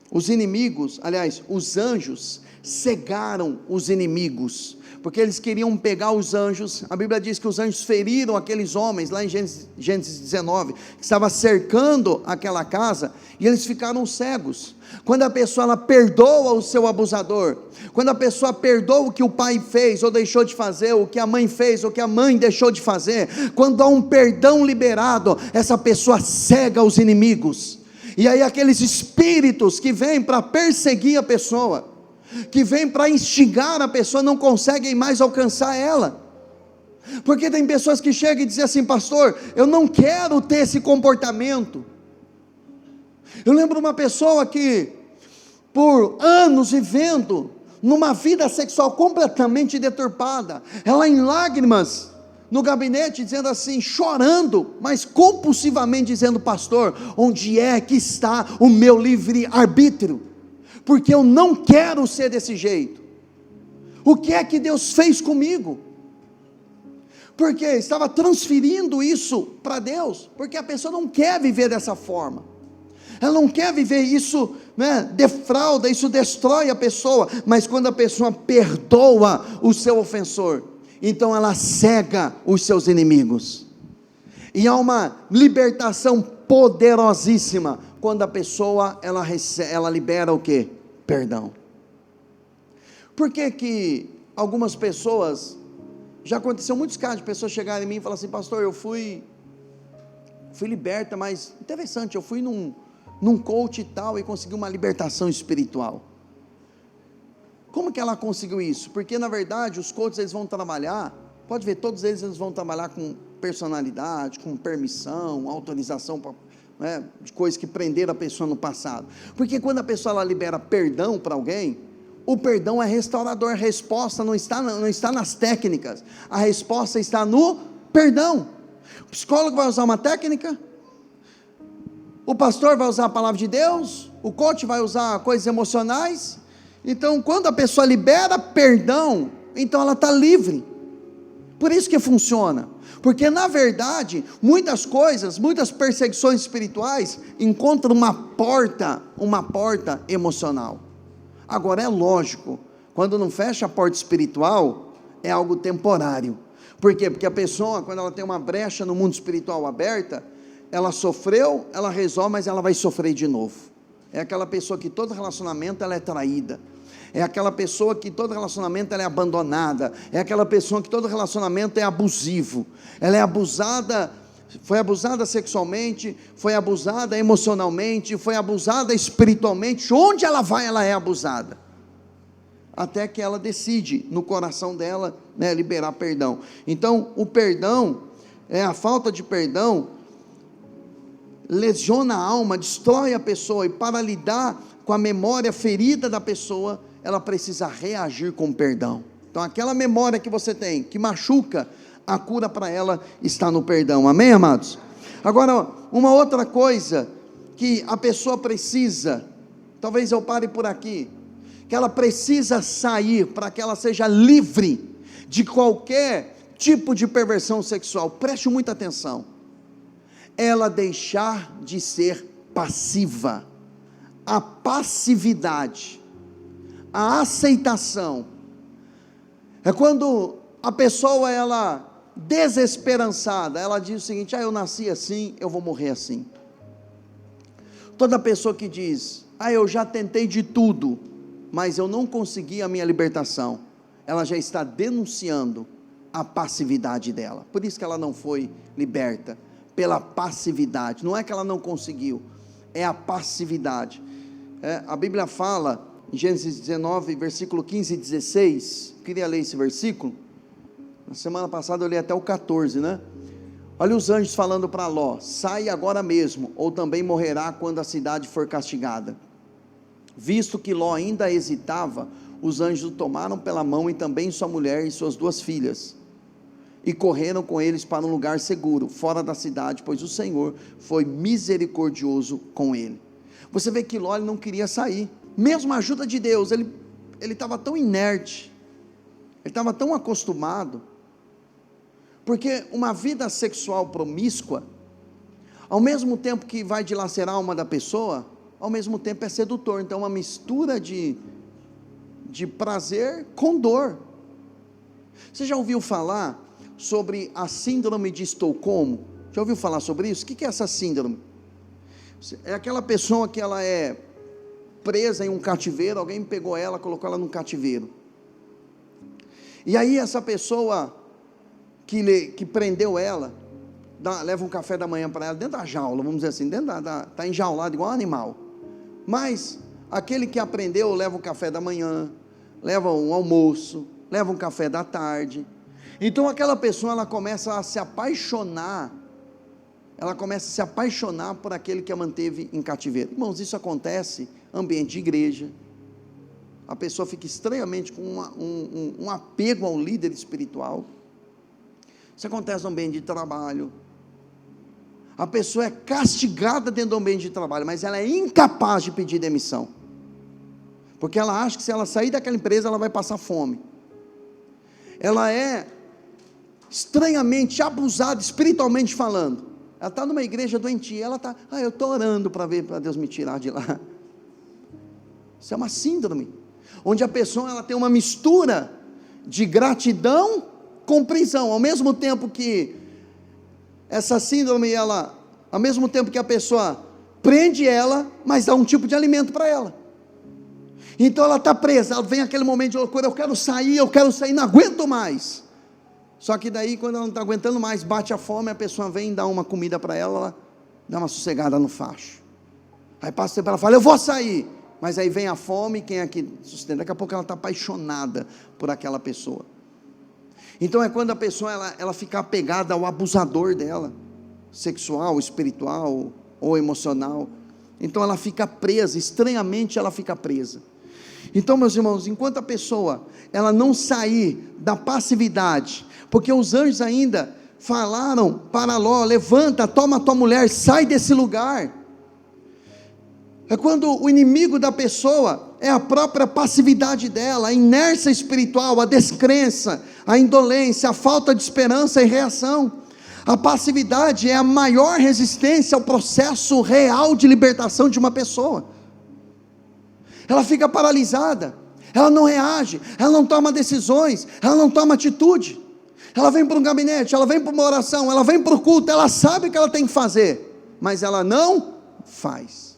os inimigos, aliás, os anjos cegaram os inimigos, porque eles queriam pegar os anjos. A Bíblia diz que os anjos feriram aqueles homens, lá em Gênesis 19, que estava cercando aquela casa, e eles ficaram cegos. Quando a pessoa ela perdoa o seu abusador, quando a pessoa perdoa o que o pai fez ou deixou de fazer, o que a mãe fez ou que a mãe deixou de fazer, quando há um perdão liberado, essa pessoa cega os inimigos, e aí aqueles espíritos que vêm para perseguir a pessoa, que vêm para instigar a pessoa, não conseguem mais alcançar ela, porque tem pessoas que chegam e dizem assim: pastor, eu não quero ter esse comportamento. Eu lembro uma pessoa que, por anos vivendo numa vida sexual completamente deturpada, ela em lágrimas, no gabinete, dizendo assim, chorando, mas compulsivamente dizendo: pastor, onde é que está o meu livre-arbítrio? Porque eu não quero ser desse jeito. O que é que Deus fez comigo? Porque estava transferindo isso para Deus, porque a pessoa não quer viver dessa forma, ela não quer viver isso, defrauda, isso destrói a pessoa. Mas quando a pessoa perdoa o seu ofensor, então ela cega os seus inimigos, e há uma libertação poderosíssima quando a pessoa ela libera o que? Perdão. Por que algumas pessoas, já aconteceu muitos casos de pessoas chegarem em mim e falar assim: pastor, eu fui liberta, mas interessante, eu fui num coach e tal, e conseguiu uma libertação espiritual. Como que ela conseguiu isso? Porque na verdade os coaches eles vão trabalhar, pode ver, todos eles vão trabalhar com personalidade, com permissão, autorização, né, de coisas que prenderam a pessoa no passado. Porque quando a pessoa ela libera perdão para alguém, o perdão é restaurador, a resposta não está nas técnicas, a resposta está no perdão. O psicólogo vai usar uma técnica, o pastor vai usar a palavra de Deus, o coach vai usar coisas emocionais. Então quando a pessoa libera perdão, então ela está livre. Por isso que funciona, porque na verdade, muitas coisas, muitas perseguições espirituais, encontram uma porta emocional. Agora é lógico, quando não fecha a porta espiritual, é algo temporário. Por quê? Porque a pessoa, quando ela tem uma brecha no mundo espiritual aberta, ela sofreu, ela resolve, mas ela vai sofrer de novo. É aquela pessoa que todo relacionamento ela é traída. É aquela pessoa que todo relacionamento ela é abandonada, é aquela pessoa que todo relacionamento é abusivo, ela é abusada, foi abusada sexualmente, foi abusada emocionalmente, foi abusada espiritualmente, onde ela vai ela é abusada, até que ela decide no coração dela, né, liberar perdão. Então o perdão, a falta de perdão, lesiona a alma, destrói a pessoa, e para lidar com a memória ferida da pessoa, ela precisa reagir com perdão. Então aquela memória que você tem, que machuca, a cura para ela está no perdão, amém, amados? Agora, uma outra coisa que a pessoa precisa, talvez eu pare por aqui, que ela precisa sair, para que ela seja livre de qualquer tipo de perversão sexual, preste muita atenção, ela deixar de ser passiva. A passividade, a aceitação, é quando a pessoa ela desesperançada, ela diz o seguinte: eu nasci assim, eu vou morrer assim. Toda pessoa que diz: eu já tentei de tudo, mas eu não consegui a minha libertação, ela já está denunciando a passividade dela. Por isso que ela não foi liberta, pela passividade. Não é que ela não conseguiu, é a passividade. A Bíblia fala em Gênesis 19, versículo 15 e 16, queria ler esse versículo, na semana passada eu li até o 14, né? Olha os anjos falando para Ló: sai agora mesmo, ou também morrerá quando a cidade for castigada. Visto que Ló ainda hesitava, os anjos o tomaram pela mão, e também sua mulher e suas 2 filhas, e correram com eles para um lugar seguro, fora da cidade, pois o Senhor foi misericordioso com ele. Você vê que Ló ele não queria sair, mesmo a ajuda de Deus, ele estava tão inerte, ele estava tão acostumado, porque uma vida sexual promíscua, ao mesmo tempo que vai dilacerar a alma da pessoa, ao mesmo tempo é sedutor. Então uma mistura de prazer com dor. Você já ouviu falar sobre a síndrome de Estocolmo? Já ouviu falar sobre isso? O que é essa síndrome? É aquela pessoa que ela é presa em um cativeiro, alguém pegou ela, colocou ela num cativeiro, e aí essa pessoa que prendeu ela, leva um café da manhã para ela, dentro da jaula, vamos dizer assim, está enjaulado igual um animal, mas aquele que a prendeu leva o café da manhã, leva um almoço, leva um café da tarde. Então aquela pessoa ela começa a se apaixonar por aquele que a manteve em cativeiro. Irmãos, isso acontece no ambiente de igreja, a pessoa fica estranhamente com um apego ao líder espiritual. Isso acontece no ambiente de trabalho, a pessoa é castigada dentro do ambiente de trabalho, mas ela é incapaz de pedir demissão, porque ela acha que se ela sair daquela empresa, ela vai passar fome. Ela é estranhamente abusada, espiritualmente falando. Ela está numa igreja doentia, ela está, eu estou orando para Deus me tirar de lá. Isso é uma síndrome, onde a pessoa ela tem uma mistura de gratidão com prisão, ao mesmo tempo que essa síndrome, ao mesmo tempo que a pessoa prende ela, mas dá um tipo de alimento para ela. Então ela está presa, vem aquele momento de loucura, eu quero sair, não aguento mais. Só que daí, quando ela não está aguentando mais, bate a fome, a pessoa vem dar uma comida para ela, ela dá uma sossegada no facho. Aí passa o tempo, ela fala, eu vou sair. Mas aí vem a fome, quem é que sustenta? Daqui a pouco ela está apaixonada por aquela pessoa. Então é quando a pessoa ela fica apegada ao abusador dela, sexual, espiritual ou emocional. Então ela fica presa, estranhamente ela fica presa. Então, meus irmãos, enquanto a pessoa ela não sair da passividade, porque os anjos ainda falaram para Ló, levanta, toma a tua mulher, sai desse lugar. É quando o inimigo da pessoa é a própria passividade dela, a inércia espiritual, a descrença, a indolência, a falta de esperança e reação. A passividade é a maior resistência ao processo real de libertação de uma pessoa. Ela fica paralisada, ela não reage, ela não toma decisões, ela não toma atitude. Ela vem para um gabinete, ela vem para uma oração, ela vem para o culto, ela sabe o que ela tem que fazer, mas ela não faz.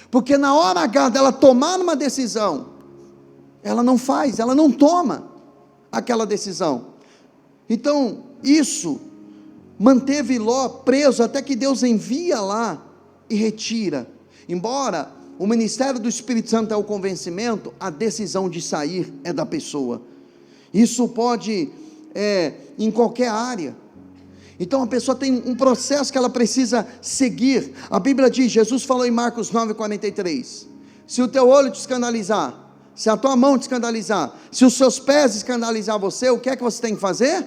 Porque na hora H dela tomar uma decisão, ela não faz, ela não toma aquela decisão. Então, isso manteve Ló preso até que Deus envia lá e retira. Embora o ministério do Espírito Santo é o convencimento, a decisão de sair é da pessoa. Isso pode, em qualquer área. Então a pessoa tem um processo que ela precisa seguir. A Bíblia diz, Jesus falou em Marcos 9,43, se o teu olho te escandalizar, se a tua mão te escandalizar, se os seus pés escandalizar você, o que é que você tem que fazer?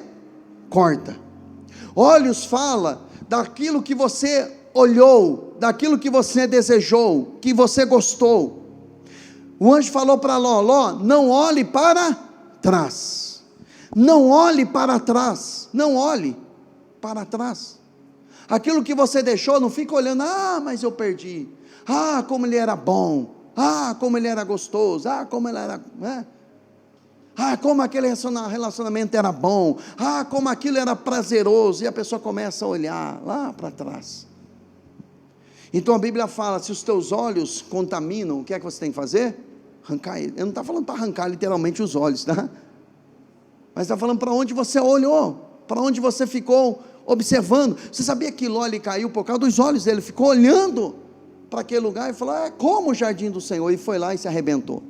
Corta. Olhos fala daquilo que você olhou, daquilo que você desejou, que você gostou. O anjo falou para Ló, Ló, não olhe para trás, não olhe para trás, não olhe para trás. Aquilo que você deixou, não fica olhando, mas eu perdi, como ele era bom, como ele era gostoso, como ele era, como aquele relacionamento era bom, como aquilo era prazeroso, e a pessoa começa a olhar lá para trás. Então a Bíblia fala, se os teus olhos contaminam, o que é que você tem que fazer? Arrancar ele. Eu não está falando para arrancar literalmente os olhos, tá? Mas está falando para onde você olhou, para onde você ficou observando. Você sabia que Ló caiu por causa dos olhos dele, ficou olhando para aquele lugar e falou, como o jardim do Senhor, e foi lá e se arrebentou.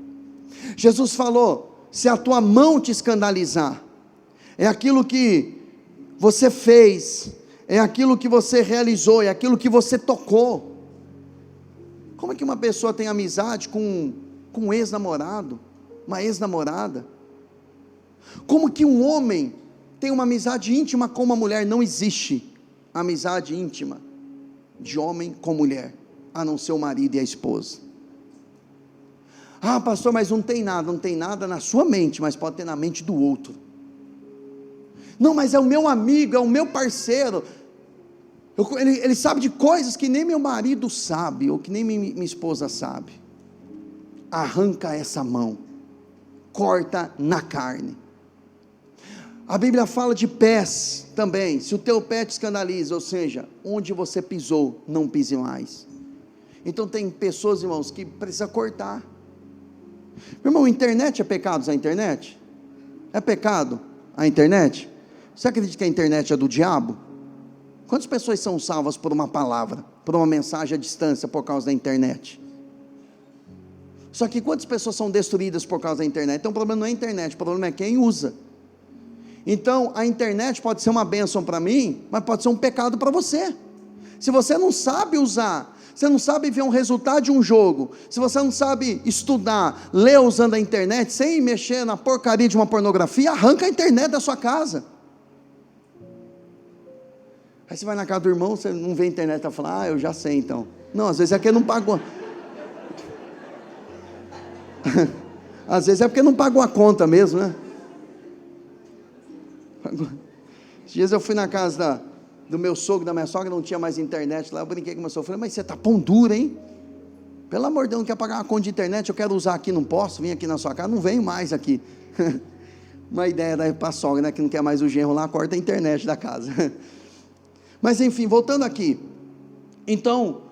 Jesus falou, se a tua mão te escandalizar, é aquilo que você fez, é aquilo que você realizou, é aquilo que você tocou. Como é que uma pessoa tem amizade com um ex-namorado, uma ex-namorada? Como que um homem tem uma amizade íntima com uma mulher? Não existe amizade íntima de homem com mulher, a não ser o marido e a esposa. Pastor, mas não tem nada na sua mente, mas pode ter na mente do outro. Não, mas é o meu amigo, é o meu parceiro, ele sabe de coisas que nem meu marido sabe, ou que nem minha esposa sabe. Arranca essa mão, corta na carne. A Bíblia fala de pés também, se o teu pé te escandaliza, ou seja, onde você pisou, não pise mais. Então tem pessoas, irmãos, que precisa cortar. Meu irmão, internet é pecado usar a internet? É pecado a internet? Você acredita que a internet é do diabo? Quantas pessoas são salvas por uma palavra, por uma mensagem à distância por causa da internet? Só que quantas pessoas são destruídas por causa da internet? Então o problema não é a internet, o problema é quem usa. Então a internet pode ser uma bênção para mim, mas pode ser um pecado para você. Se você não sabe usar, você não sabe ver um resultado de um jogo, se você não sabe estudar, ler usando a internet, sem mexer na porcaria de uma pornografia, arranca a internet da sua casa. Aí você vai na casa do irmão, você não vê a internet, tá falando, eu já sei então. Não, às vezes é porque não pagou. Às vezes é porque não pagou a conta mesmo, né? Esses dias eu fui na casa do meu sogro, da minha sogra, não tinha mais internet lá, eu brinquei com meu sogro, falei, mas você tá pão duro, hein? Pelo amor de Deus, não quer pagar uma conta de internet, eu quero usar aqui, não posso, vim aqui na sua casa, não venho mais aqui. Uma ideia daí para a sogra, né, que não quer mais o genro lá, corta a internet da casa. Mas enfim, voltando aqui, então,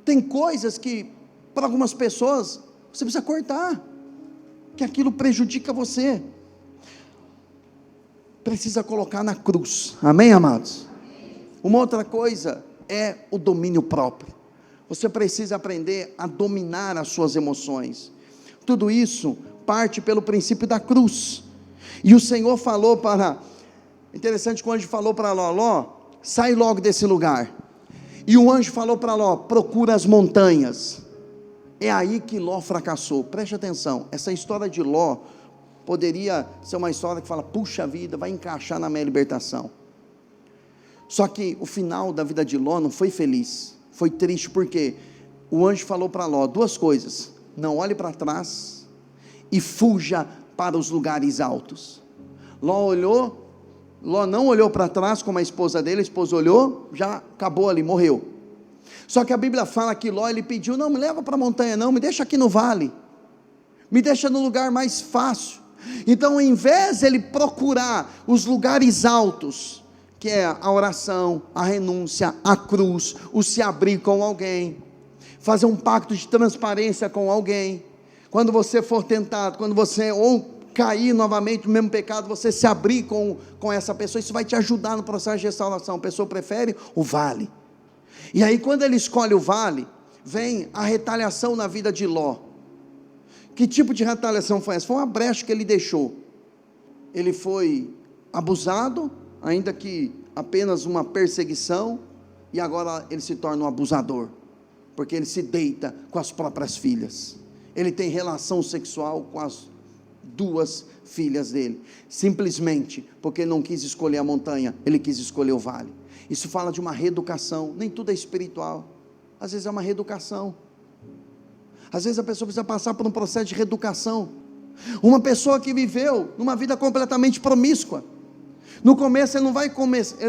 tem coisas que, para algumas pessoas, você precisa cortar, que aquilo prejudica você, precisa colocar na cruz, amém, amados? Uma outra coisa é o domínio próprio. Você precisa aprender a dominar as suas emoções. Tudo isso parte pelo princípio da cruz. E o Senhor falou para... Interessante que o anjo falou para Ló: Ló, sai logo desse lugar. E o anjo falou para Ló: procura as montanhas. É aí que Ló fracassou. Preste atenção, essa história de Ló poderia ser uma história que fala: puxa vida, vai encaixar na minha libertação. Só que o final da vida de Ló não foi feliz, foi triste, porque o anjo falou para Ló duas coisas: não olhe para trás e fuja para os lugares altos. Ló não olhou para trás como a esposa dele, a esposa olhou, já acabou ali, morreu. Só que a Bíblia fala que Ló, ele pediu: não me leva para a montanha não, me deixa aqui no vale, me deixa no lugar mais fácil. Então, em vez de ele procurar os lugares altos, que é a oração, a renúncia, a cruz, o se abrir com alguém, fazer um pacto de transparência com alguém, quando você for tentado, quando você ou cair novamente no mesmo pecado, você se abrir com essa pessoa, isso vai te ajudar no processo de restauração. A pessoa prefere o vale. E aí, quando ele escolhe o vale, vem a retaliação na vida de Ló. Que tipo de retaliação foi essa? Foi uma brecha que ele deixou. Ele foi abusado, ainda que apenas uma perseguição, e agora ele se torna um abusador, porque ele se deita com as próprias filhas, ele tem relação sexual com as duas filhas dele, simplesmente porque não quis escolher a montanha, ele quis escolher o vale. Isso fala de uma reeducação. Nem tudo é espiritual, às vezes é uma reeducação. Às vezes a pessoa precisa passar por um processo de reeducação. Uma pessoa que viveu numa vida completamente promíscua, no começo ele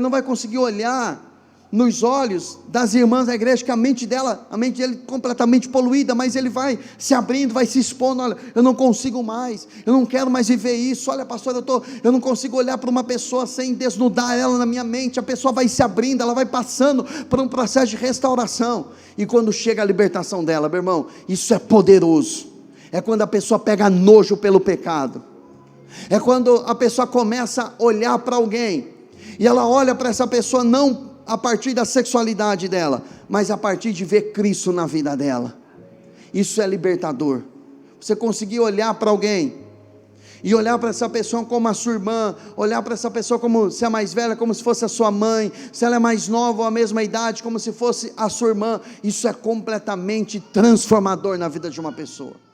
não vai conseguir olhar nos olhos das irmãs da igreja, que a mente dele completamente poluída, mas ele vai se abrindo, vai se expondo: olha, eu não consigo mais, eu não quero mais viver isso, olha pastor, eu não consigo olhar para uma pessoa sem desnudar ela na minha mente. A pessoa vai se abrindo, ela vai passando por um processo de restauração, e quando chega a libertação dela, meu irmão, isso é poderoso. É quando a pessoa pega nojo pelo pecado, é quando a pessoa começa a olhar para alguém, e ela olha para essa pessoa não a partir da sexualidade dela, mas a partir de ver Cristo na vida dela. Isso é libertador. Você conseguir olhar para alguém, e olhar para essa pessoa como a sua irmã, olhar para essa pessoa como se é mais velha, como se fosse a sua mãe, se ela é mais nova ou a mesma idade, como se fosse a sua irmã. Isso é completamente transformador na vida de uma pessoa.